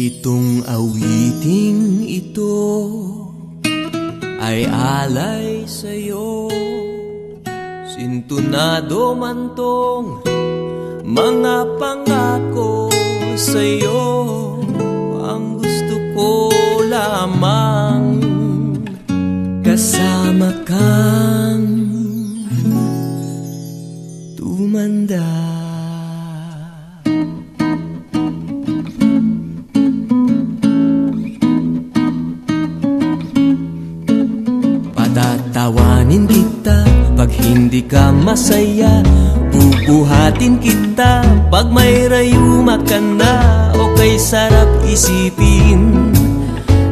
Itong awiting ito ay alay sa'yo. Sintunado man tong mga pangako sa'yo. Ang gusto ko lamang kasama kang tumanda. Patatawanin kita pag hindi ka masaya. Bubuhatin kita pag may rayuma ka na. O kay sarap isipin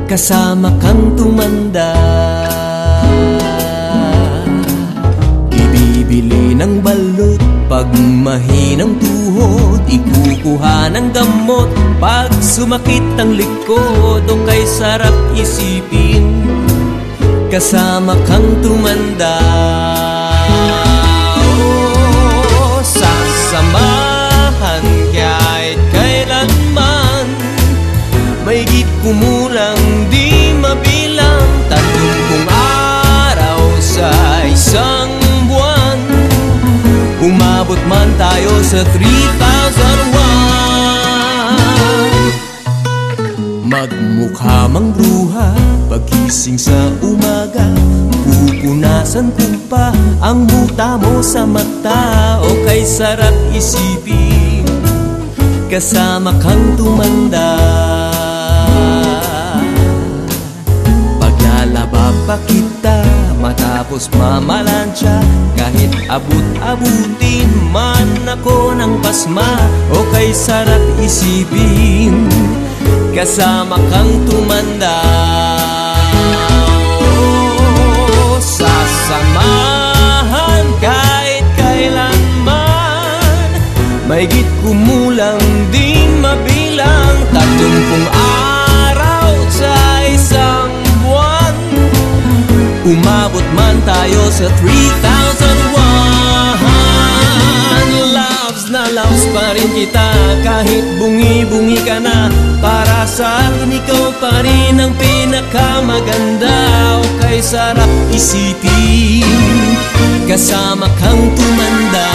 kasama kang tumanda. Ibibili ng balot pag mahinang tuhod. Ikukuha ng gamot pag sumakit ang likod. O kay sarap isipin kasama kang tumanda. Oh, sasamahan kahit kailanman. Mahigit kumulang di mabilang 30 araw sa isang buwan. Umabot man tayo sa 3,001. Magmukha mang bruha pagising sa umaga. Pupunasan ko pa ang muta mo sa mata. O kay sarap isipin kasama kang tumanda. Paglalaba pa kita matapos mamalansya. Kahit abut-abutin man ako ng pasma. O kay sarap isipin kasama kang tumanda. Oh, sasamahan kahit kailanman. Mahigit kumulang di mabilang 30 araw sa isang buwan. Umabot man tayo sa 3,001. Loves na loves pa rin kita kahit bungi-bungi ka na. Para sa akin ikaw pa rin ang pinakamaganda. O kay sarap isipin kasama kang tumanda.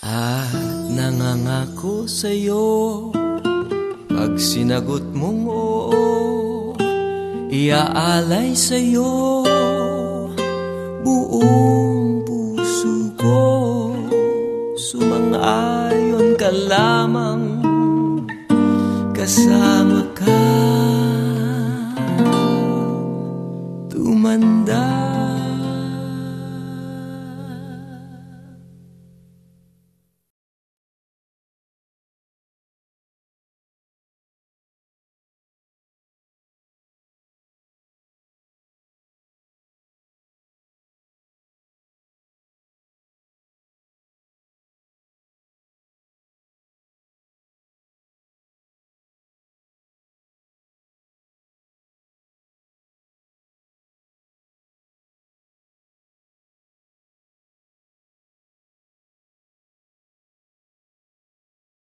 At nangangako sa'yo pag sinagot mong oo, iaalay sa'yo buong puso ko. Sumang-ayon ka lamang kasama ka.